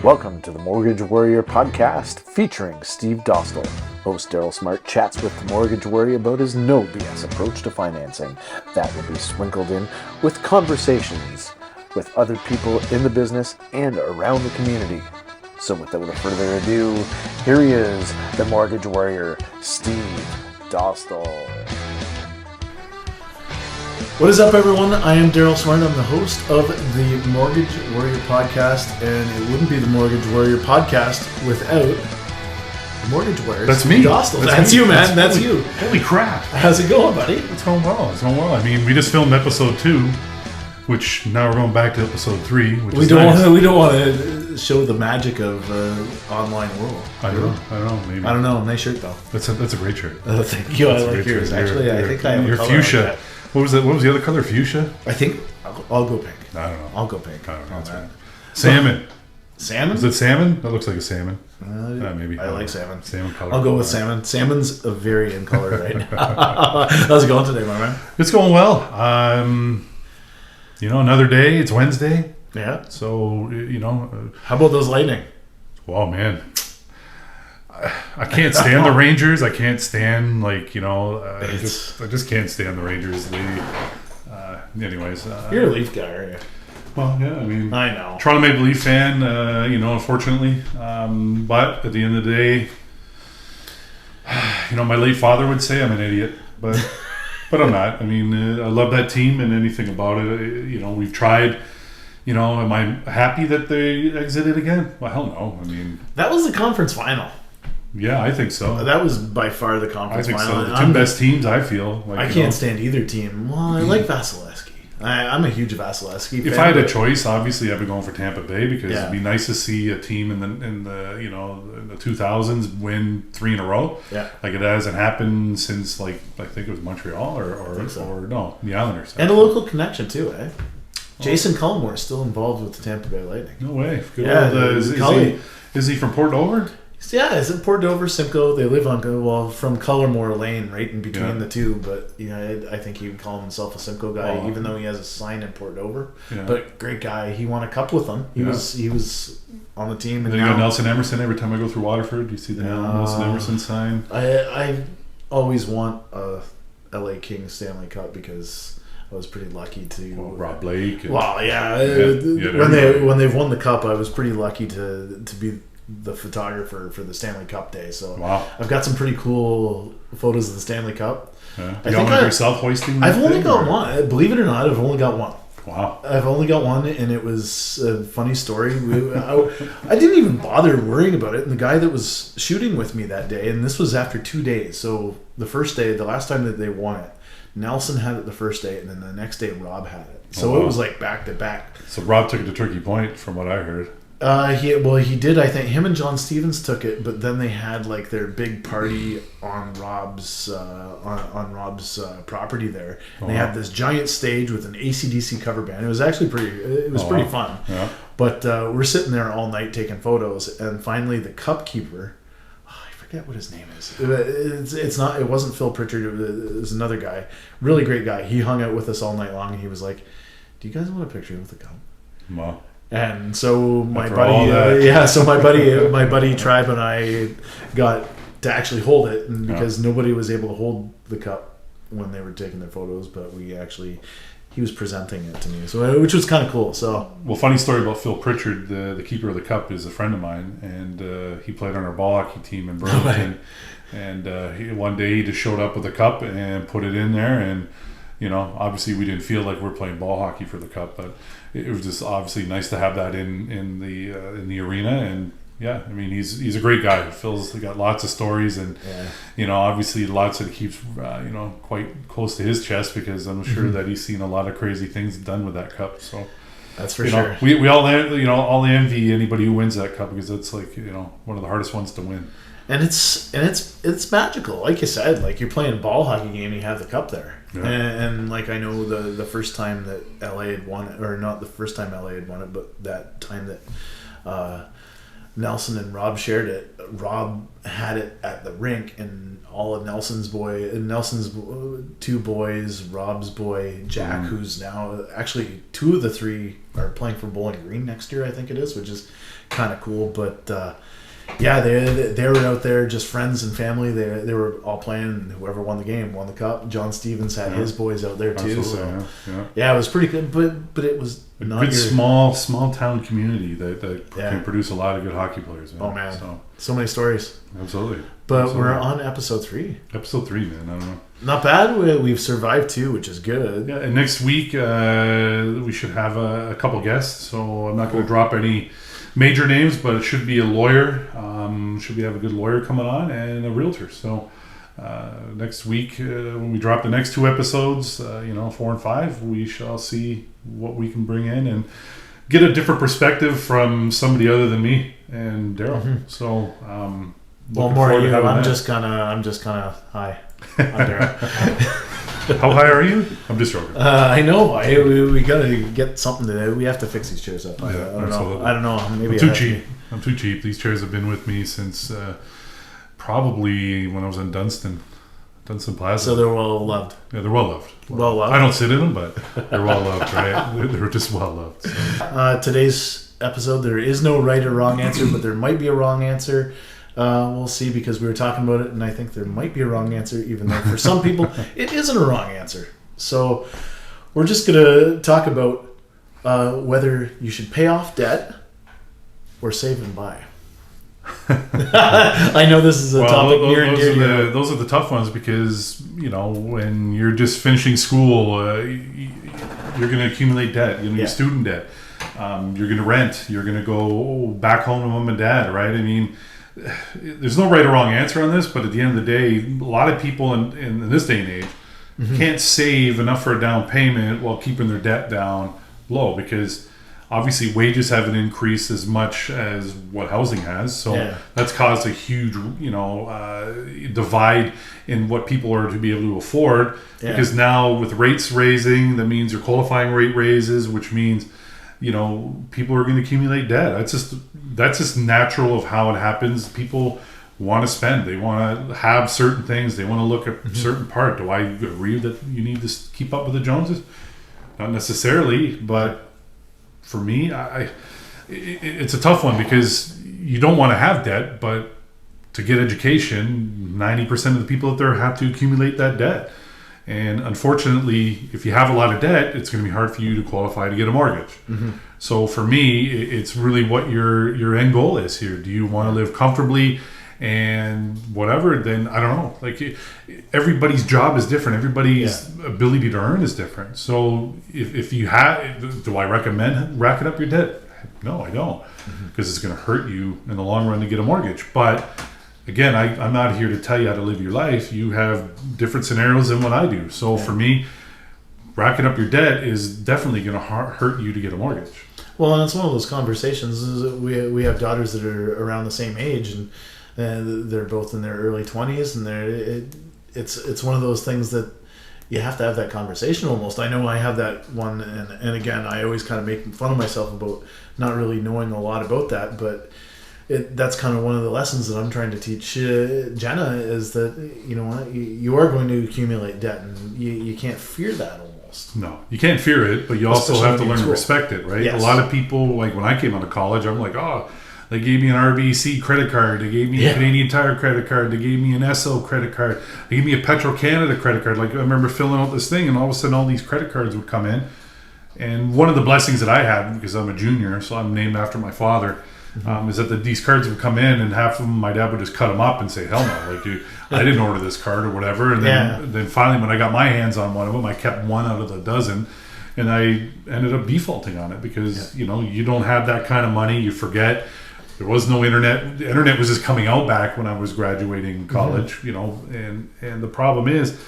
Welcome to the Mortgage Warrior podcast featuring Steve Dostal. Host Daryl Smart chats with the Mortgage Warrior about his no BS approach to financing. That will be sprinkled in with conversations with other people in the business and around the community. So without further ado, here he is, the Mortgage Warrior, Steve Dostal. What is up, everyone? I am Daryl Smart. I'm the host of the Mortgage Warrior podcast, and it wouldn't be the Mortgage Warrior podcast without the Mortgage Warrior. That's me. Dostal. That's you, man. That's you. Holy crap. How's it going, buddy? It's going well. It's going well. I mean, we just filmed episode 2, which now we're going back to episode 3, which We is don't nice. want to show the magic of online world. I don't know. Maybe. I don't know. Nice shirt, though. That's a great shirt. Thank you. I That's a like great yours. shirt. Actually, I think I have your a color fuchsia. like that. What was that? What was the other color? Fuchsia? I think I'll go pink. I don't know. I'll go pink. I don't know. on That's that. right. Salmon. Salmon? Is it salmon? That looks like a salmon. Maybe. I like salmon. Salmon color. I'll go with salmon. Salmon's a very in color right now. How's it going today, my man? It's going well. Another day. It's Wednesday. Yeah. So, How about those Lightning? wow, man. I can't stand the Rangers. I can't stand I just can't stand the Rangers. Anyways. You're a Leaf guy, aren't you? Well, yeah. I mean, I know. Toronto Maple Leaf fan. Unfortunately, but at the end of the day, my late father would say I'm an idiot, but I'm not. I mean, I love that team and anything about it. We've tried. Am I happy that they exited again? Well, hell no. I mean, That was the conference final. yeah, I think so. That was by far the I conference think final. so. The two best teams, I feel. I can't stand either team. Well, I like Vasilevsky. I'm a huge Vasilevsky fan. If I had a choice, obviously I'd be going for Tampa Bay because Yeah. it'd be nice to see a team in the 2000s win 3 in a row. Yeah. Like it hasn't happened since I think it was Montreal or no, the Islanders. And a local connection, too, eh? Jason Cullimore is still involved with the Tampa Bay Lightning. No way. Good Yeah, old, Cully. is he from Port Dover? Yeah, it's in Port Dover, Simcoe. They live on, from Cullimore Lane, right in between Yeah. the two. But I think he would call himself a Simcoe guy, Oh. even though he has a sign in Port Dover. Yeah. But great guy. He won a cup with them. He was on the team. And Then you now, got Nelson Emerson. Every time I go through Waterford, do you see the Nelson Emerson sign? I always want a LA Kings Stanley Cup because I was pretty lucky to. Rob Blake. Well, yeah. Yeah, When they've won the cup, I was pretty lucky to be the photographer for the Stanley Cup day. So Wow. I've got some pretty cool photos of the Stanley Cup. Yeah. I You think got one yourself hoisting? I've that only thing, got or- one. Believe it or not, I've only got one. Wow. I've only got one, and it was a funny story. I didn't even bother worrying about it. And the guy that was shooting with me that day, and this was after 2 days. So the first day, the last time that they won it, Nelson had it the first day, and then the next day Rob had it. So wow. it was like back to back. So Rob took it to Turkey Point, from what I heard. He did. I think him and John Stevens took it, but then they had like their big party on Rob's property there. And they had this giant stage with an AC/DC cover band. It was actually pretty fun. Yeah. But we're sitting there all night taking photos, and finally the cup keeper. I forget what his name is. It wasn't Phil Pritchard. It was another guy. Really great guy. He hung out with us all night long, and he was like, "Do you guys want a picture with the cup?" Wow. And so my After all buddy, that. my buddy Tribe and I got to actually hold it, and because nobody was able to hold the cup when they were taking their photos, but he was presenting it to me, so which was kind of cool. So Well, funny story about Phil Pritchard, the keeper of the cup, is a friend of mine, and he played on our ball hockey team in Burlington. And one day he just showed up with a cup and put it in there, and obviously we didn't feel like we're playing ball hockey for the cup, but it was just obviously nice to have that in the arena. And yeah, I mean he's a great guy. Phil's got lots of stories, and obviously lots that he keeps quite close to his chest, because I'm sure that he's seen a lot of crazy things done with that cup. So that's for sure. We all all envy anybody who wins that cup, because it's one of the hardest ones to win. And it's magical, like you said. Like you're playing a ball hockey game, you have the cup there, Yeah. and like I know the first time that LA had won it, or not the first time LA had won it, but that time that Nelson and Rob shared it. Rob had it at the rink, and all of Nelson's two boys, Rob's boy Jack, who's now actually 2 of the 3 are playing for Bowling Green next year, I think it is, which is kind of cool. But yeah, they were out there, just friends and family. They were all playing, and whoever won the game won the cup. John Stevens had his boys out there too. So, yeah, it was pretty good. But it was a not good small town community that can produce a lot of good hockey players. Man. Oh man, so many stories. Absolutely. But we're on episode 3. Episode 3, man. I don't know. Not bad. We've survived 2, which is good. Yeah, and next week we should have a couple guests. So I'm not going to drop any major names, but it should be a lawyer. Should we have a good lawyer coming on and a realtor? So next week when we drop the next 2 episodes, 4 and 5, we shall see what we can bring in and get a different perspective from somebody other than me and Daryl. Mm-hmm. So well, more you. I'm just kind of high. How high are you? I'm just joking. I know. We gotta get something to do. We have to fix these chairs up. I don't know. Maybe I'm too cheap. These chairs have been with me since probably when I was in Dunstan Plaza. So they're well loved. Yeah, they're well loved. Well loved. I don't sit in them, but they're well loved, right? They're just well loved. So. Today's episode, there is no right or wrong answer, but there might be a wrong answer. We'll see, because we were talking about it, and I think there might be a wrong answer, even though for some people it isn't a wrong answer. So we're just going to talk about whether you should pay off debt or save and buy. I know this is a topic near and dear to you. Those are the tough ones, because when you're just finishing school, you're going to accumulate debt. You're going to get student debt. You're going to rent. You're going to go back home to mom and dad, right? I mean, there's no right or wrong answer on this, but at the end of the day, a lot of people in this day and age can't save enough for a down payment while keeping their debt down low, because obviously wages haven't increased as much as what housing has. So that's caused a huge, divide in what people are to be able to afford. Yeah. Because now with rates raising, that means you're qualifying rate raises, which means people are going to accumulate debt. That's just natural of how it happens. People want to spend. They want to have certain things. They want to look at certain part. Do I agree that you need to keep up with the Joneses? Not necessarily, but for me, it's a tough one, because you don't want to have debt, but to get education, 90% of the people out there have to accumulate that debt. And unfortunately, if you have a lot of debt, it's going to be hard for you to qualify to get a mortgage. Mm-hmm. So for me, it's really what your end goal is here. Do you want to live comfortably and whatever? Then I don't know. Like, everybody's job is different. Everybody's ability to earn is different. So if you have, do I recommend racking up your debt? No, I don't, because it's going to hurt you in the long run to get a mortgage. But again, I'm not here to tell you how to live your life. You have different scenarios than what I do. So for me, racking up your debt is definitely going to hurt you to get a mortgage. Well, and it's one of those conversations. We have daughters that are around the same age, and they're both in their early 20s, and it's one of those things that you have to have that conversation almost. I know I have that one, and again, I always kind of make fun of myself about not really knowing a lot about that, but that's kind of one of the lessons that I'm trying to teach Jenna, is that you are going to accumulate debt, and you can't fear that almost. No, you can't fear it, but you also have to learn to respect it, right? Yes. A lot of people, like when I came out of college, I'm like, oh, they gave me an RBC credit card, they gave me a Canadian Tire credit card, they gave me an Esso credit card, they gave me a Petro-Canada credit card. Like, I remember filling out this thing, and all of a sudden all these credit cards would come in. And one of the blessings that I had, because I'm a junior, so I'm named after my father, is that these cards would come in, and half of them my dad would just cut them up and say, hell no, like, dude, I didn't order this card or whatever. And then finally, when I got my hands on one of them, I kept one out of the dozen, and I ended up defaulting on it, because you don't have that kind of money. You forget. There was no internet. The internet was just coming out back when I was graduating college, and the problem is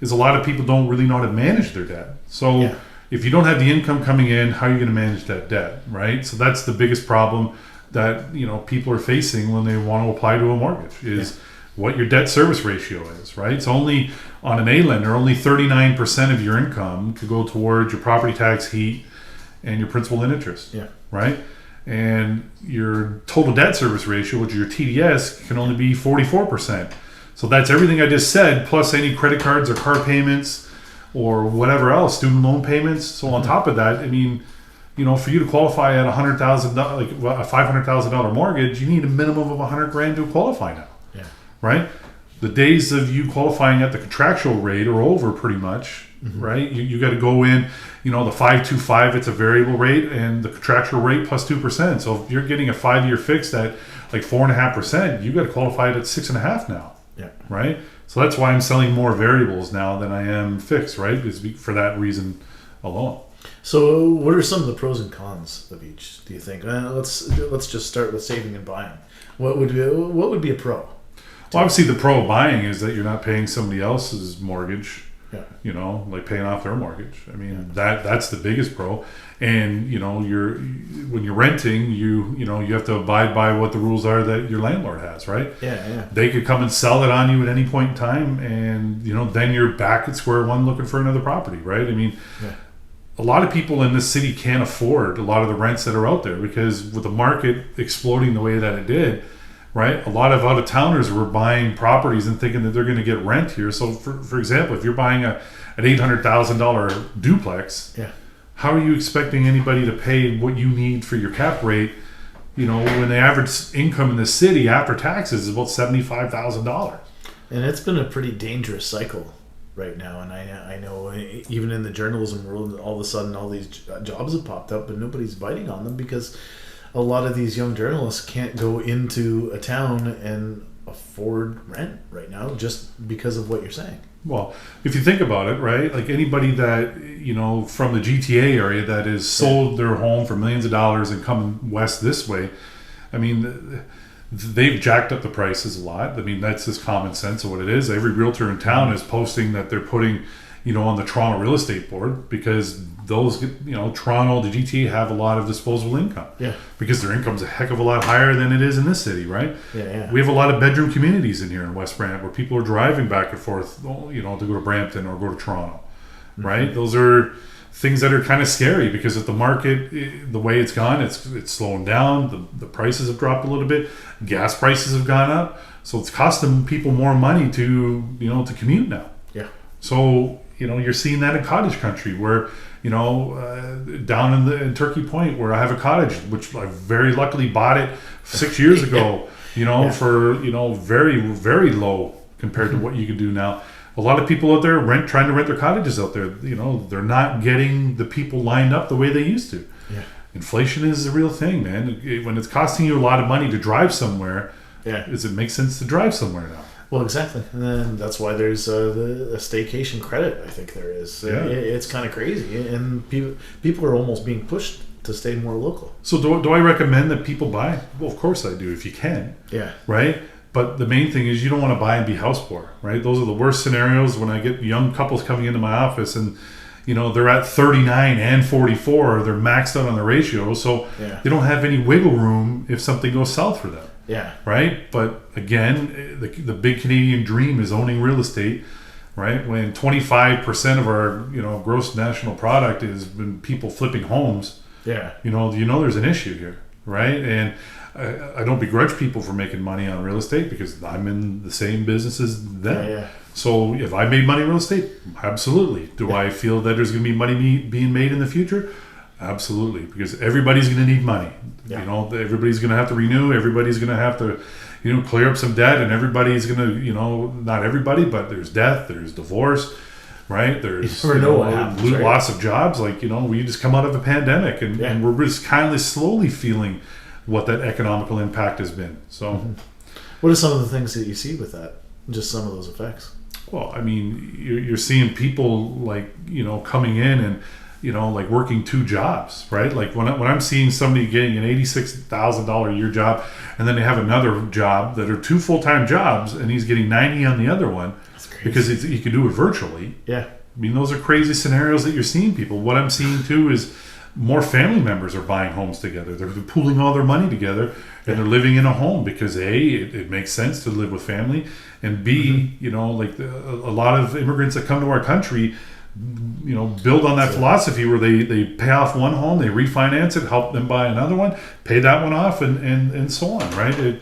a lot of people don't really know how to manage their debt. So if you don't have the income coming in, how are you going to manage that debt, right? So that's the biggest problem that people are facing when they want to apply to a mortgage, is what your debt service ratio is, right? It's only on an A lender, only 39% of your income could go towards your property tax, heat, and your principal and interest, right? and your total debt service ratio, which is your TDS, can only be 44%. So that's everything I just said, plus any credit cards or car payments or whatever else, student loan payments. So on top of that, I mean, for you to qualify at $100,000, like a $500,000 mortgage, you need a minimum of $100,000 to qualify now. Yeah. Right? The days of you qualifying at the contractual rate are over pretty much, right? You got to go in, the 5.25, it's a variable rate, and the contractual rate plus 2%. So if you're getting a 5-year fixed at like 4.5%, you got to qualify it at 6.5 now. Yeah. Right. So that's why I'm selling more variables now than I am fixed. Right. Is for that reason alone. So what are some of the pros and cons of each, do you think? Let's just start with saving and buying. What would be a pro? Well, obviously the pro of buying is that you're not paying somebody else's mortgage. Yeah. Like paying off their mortgage. I mean, that's the biggest pro. And when you're renting, you have to abide by what the rules are that your landlord has, right? Yeah. They could come and sell it on you at any point in time, and then you're back at square one looking for another property, right? I mean, a lot of people in this city can't afford a lot of the rents that are out there because with the market exploding the way that it did, right? A lot of out-of-towners were buying properties and thinking that they're going to get rent here. So, for example, if you're buying an $800,000 duplex, how are you expecting anybody to pay what you need for your cap rate? When the average income in the city after taxes is about $75,000. And it's been a pretty dangerous cycle right now. And I know even in the journalism world, all of a sudden all these jobs have popped up, but nobody's biting on them because a lot of these young journalists can't go into a town and afford rent right now just because of what you're saying. Well, if you think about it, right, like anybody that, from the GTA area that has sold their home for millions of dollars and coming west this way, I mean, they've jacked up the prices a lot. I mean, that's just common sense of what it is. Every realtor in town is posting that they're putting, on the Toronto real estate board because those, Toronto, the GTA have a lot of disposable income. Yeah. Because their income's a heck of a lot higher than it is in this city, right? Yeah. We have a lot of bedroom communities in here in West Brant where people are driving back and forth, to go to Brampton or go to Toronto, right? Those are things that are kind of scary because at the market, the way it's gone, it's slowing down. The prices have dropped a little bit. Gas prices have gone up. So it's costing people more money to, to commute now. Yeah. So, you're seeing that in cottage country where, down in Turkey Point where I have a cottage, which I very luckily bought it 6 years ago, for, very, very low compared to what you could do now. A lot of people out there trying to rent their cottages out there, they're not getting the people lined up the way they used to. Yeah. Inflation is a real thing, man. When it's costing you a lot of money to drive somewhere, does it make sense to drive somewhere now? Well, exactly. And then that's why there's a staycation credit, I think there is. It's kind of crazy. And people are almost being pushed to stay more local. So do I recommend that people buy? Well, of course I do, if you can. Yeah. Right? But the main thing is you don't want to buy and be house poor, right? Those are the worst scenarios when I get young couples coming into my office and, they're at 39 and 44. They're maxed out on the ratio. So they don't have any wiggle room if something goes south for them. Yeah. Right. But again, the big Canadian dream is owning real estate, right? When 25% of our, gross national product is been people flipping homes. Yeah. There's an issue here. Right. And I don't begrudge people for making money on real estate because I'm in the same business as them. Yeah. So if I made money in real estate, absolutely. Do I feel that there's going to be money being made in the future? Absolutely, because everybody's going to need money. Yeah. Everybody's going to have to renew. Everybody's going to have to, clear up some debt, and everybody's going to, not everybody, but there's death, there's divorce, right? There's loss of jobs. Like we just come out of a pandemic, and we're just kind of slowly feeling what that economical impact has been. So, what are some of the things that you see with that? Just some of those effects. Well, I mean, you're seeing people like coming in and. Like working 2 jobs, right? Like when I'm seeing somebody getting an $86,000 a year job, and then they have another job that are 2 full-time jobs, and he's getting 90 on the other one because he can do it virtually. Yeah, I mean, those are crazy scenarios that you're seeing people. What I'm seeing too is more family members are buying homes together. They're pooling all their money together, and they're living in a home because A, it makes sense to live with family, and B, a lot of immigrants that come to our country. build on that philosophy where they pay off one home, they refinance it, help them buy another one, pay that one off, and so on, right?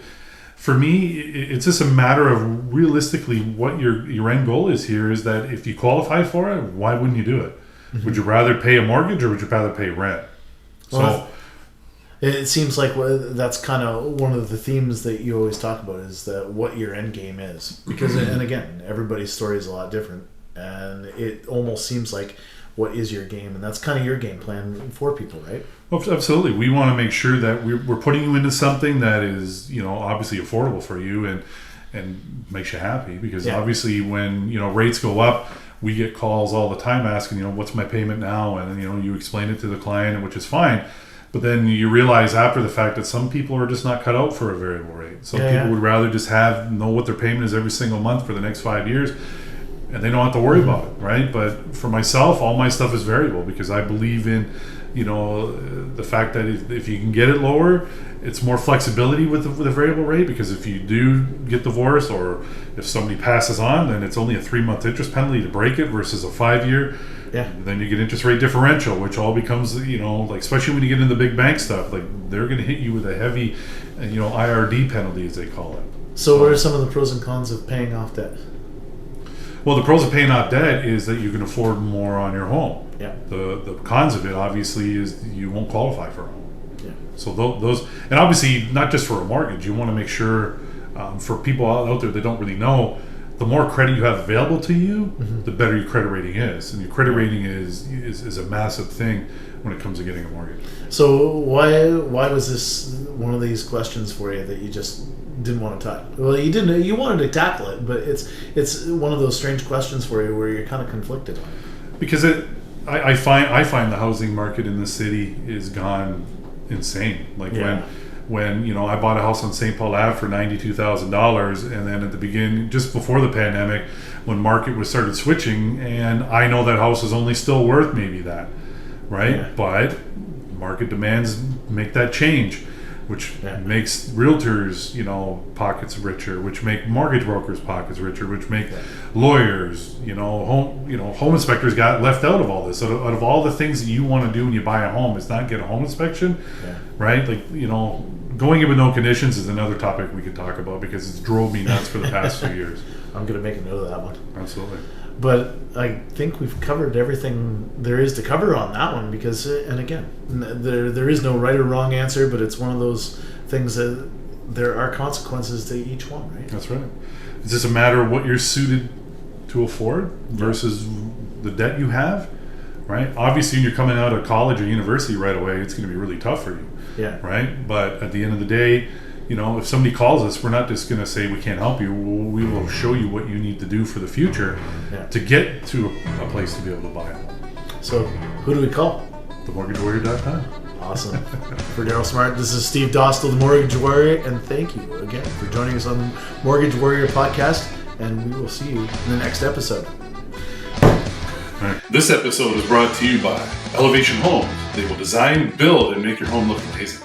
For me, it's just a matter of realistically what your end goal is here is that if you qualify for it, why wouldn't you do it? Mm-hmm. Would you rather pay a mortgage or would you rather pay rent? Well, it seems like that's kind of one of the themes that you always talk about is that what your end game is. Because, and again, everybody's story is a lot different. And it almost seems like what is your game? And that's kind of your game plan for people, right? Well, absolutely. We want to make sure that we're putting you into something that is, obviously affordable for you and makes you happy. Because obviously when, rates go up, we get calls all the time asking, what's my payment now? And, you explain it to the client, which is fine. But then you realize after the fact that some people are just not cut out for a variable rate. Some people would rather just know what their payment is every single month for the next 5 years, and they don't have to worry about it, right? But for myself, all my stuff is variable because I believe in, the fact that if you can get it lower, it's more flexibility with the variable rate, because if you do get divorced or if somebody passes on, then it's only a 3-month interest penalty to break it versus a 5-year. Yeah. Then you get interest rate differential, which all becomes, especially when you get into the big bank stuff, like they're going to hit you with a heavy, IRD penalty, as they call it. So what are some of the pros and cons of paying off debt? Well, the pros of paying off debt is that you can afford more on your home. Yeah. The cons of it, obviously, is you won't qualify for a home. Yeah. So those, and obviously not just for a mortgage, you want to make sure for people out there that don't really know, the more credit you have available to you, the better your credit rating is. And your credit rating is a massive thing when it comes to getting a mortgage. So why was this one of these questions for you that you just didn't want to tackle? Well, you didn't. You wanted to tackle it, but it's one of those strange questions for you where you're kind of conflicted on it. Because I find the housing market in the city is gone insane. Like when I bought a house on St. Paul Ave for $92,000, and then at the beginning, just before the pandemic, when market was started switching, and I know that house is only still worth maybe that, right? Yeah. But market demands make that change, which makes realtors, pockets richer, which make mortgage brokers pockets richer, which make lawyers, home inspectors got left out of all this. So out of all the things that you want to do when you buy a home is not get a home inspection, right? Like, going in with no conditions is another topic we could talk about because it's drove me nuts for the past few years. I'm going to make a note of that one. Absolutely. But I think we've covered everything there is to cover on that one because, and again, there is no right or wrong answer, but it's one of those things that there are consequences to each one, right? That's right. It's just a matter of what you're suited to afford versus the debt you have, right? Obviously, when you're coming out of college or university right away, it's going to be really tough for you, right? But at the end of the day, if somebody calls us, we're not just going to say we can't help you. We will show you what you need to do for the future to get to a place to be able to buy a home. So, who do we call? TheMortgageWarrior.com. Awesome. For Daryl Smart, this is Steve Dostal, the Mortgage Warrior, and thank you again for joining us on the Mortgage Warrior podcast, and we will see you in the next episode. Right. This episode is brought to you by Elevation Homes. They will design, build, and make your home look amazing.